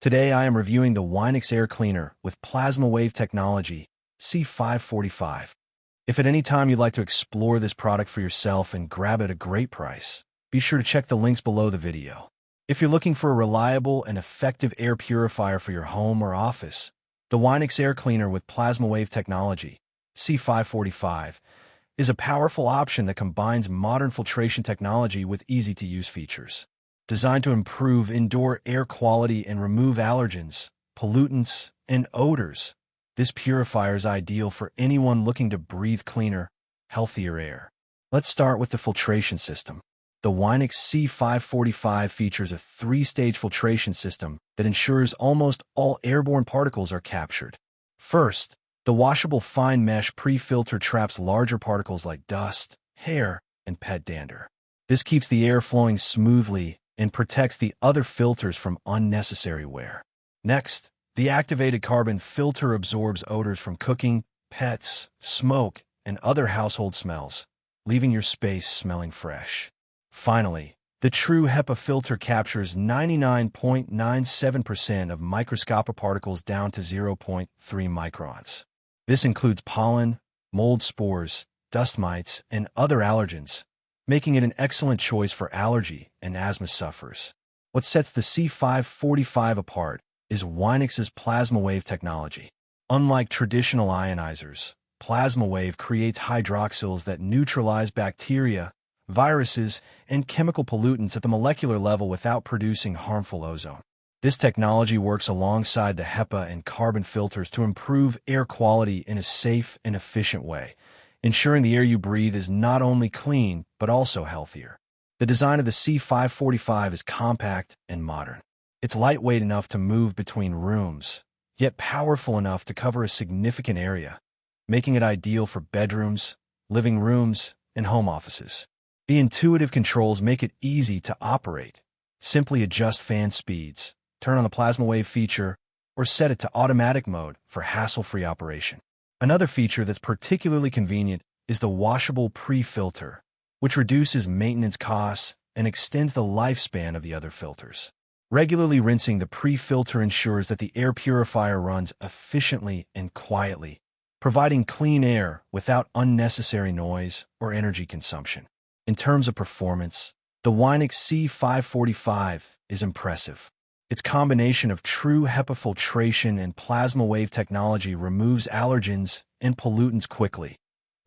Today I am reviewing the Winix Air Cleaner with PlasmaWave Technology C545. If at any time you'd like to explore this product for yourself and grab it at a great price, be sure to check the links below the video. If you're looking for a reliable and effective air purifier for your home or office, the Winix Air Cleaner with PlasmaWave Technology C545 is a powerful option that combines modern filtration technology with easy-to-use features. Designed to improve indoor air quality and remove allergens, pollutants, and odors, this purifier is ideal for anyone looking to breathe cleaner, healthier air. Let's start with the filtration system. The Winix C545 features a three-stage filtration system that ensures almost all airborne particles are captured. First, the washable fine mesh pre-filter traps larger particles like dust, hair, and pet dander. This keeps the air flowing smoothly and protects the other filters from unnecessary wear. Next, the activated carbon filter absorbs odors from cooking, pets, smoke, and other household smells, leaving your space smelling fresh. Finally, the True HEPA filter captures 99.97% of microscopic particles down to 0.3 microns. This includes pollen, mold spores, dust mites, and other allergens, making it an excellent choice for allergy and asthma sufferers. What sets the C545 apart is Winix's PlasmaWave technology. Unlike traditional ionizers, PlasmaWave creates hydroxyls that neutralize bacteria, viruses, and chemical pollutants at the molecular level without producing harmful ozone. This technology works alongside the HEPA and carbon filters to improve air quality in a safe and efficient way, ensuring the air you breathe is not only clean, but also healthier. The design of the C545 is compact and modern. It's lightweight enough to move between rooms, yet powerful enough to cover a significant area, making it ideal for bedrooms, living rooms, and home offices. The intuitive controls make it easy to operate. Simply adjust fan speeds, turn on the PlasmaWave feature, or set it to automatic mode for hassle-free operation. Another feature that's particularly convenient is the washable pre-filter, which reduces maintenance costs and extends the lifespan of the other filters. Regularly rinsing the pre-filter ensures that the air purifier runs efficiently and quietly, providing clean air without unnecessary noise or energy consumption. In terms of performance, the Winix C545 is impressive. Its combination of True HEPA filtration and PlasmaWave technology removes allergens and pollutants quickly,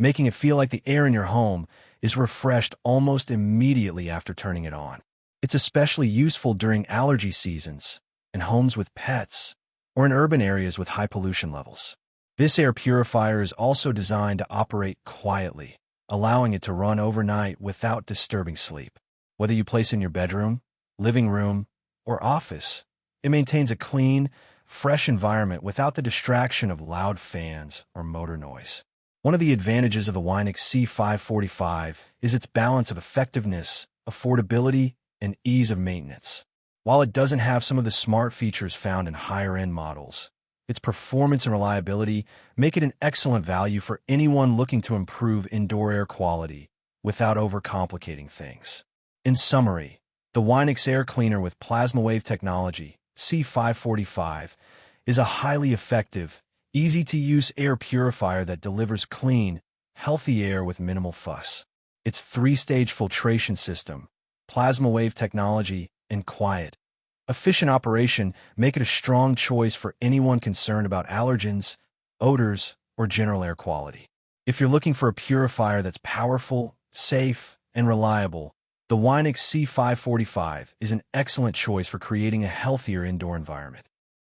making it feel like the air in your home is refreshed almost immediately after turning it on. It's especially useful during allergy seasons, in homes with pets, or in urban areas with high pollution levels. This air purifier is also designed to operate quietly, allowing it to run overnight without disturbing sleep. Whether you place it in your bedroom, living room, or office, it maintains a clean, fresh environment without the distraction of loud fans or motor noise. One of the advantages of the Winix C545 is its balance of effectiveness, affordability, and ease of maintenance. While it doesn't have some of the smart features found in higher-end models, its performance and reliability make it an excellent value for anyone looking to improve indoor air quality without overcomplicating things. In summary, the Winix Air Cleaner with PlasmaWave Technology C545 is a highly effective, easy-to-use air purifier that delivers clean, healthy air with minimal fuss. Its three-stage filtration system, PlasmaWave technology, and quiet, efficient operation make it a strong choice for anyone concerned about allergens, odors, or general air quality. If you're looking for a purifier that's powerful, safe, and reliable, the Winix C545 is an excellent choice for creating a healthier indoor environment.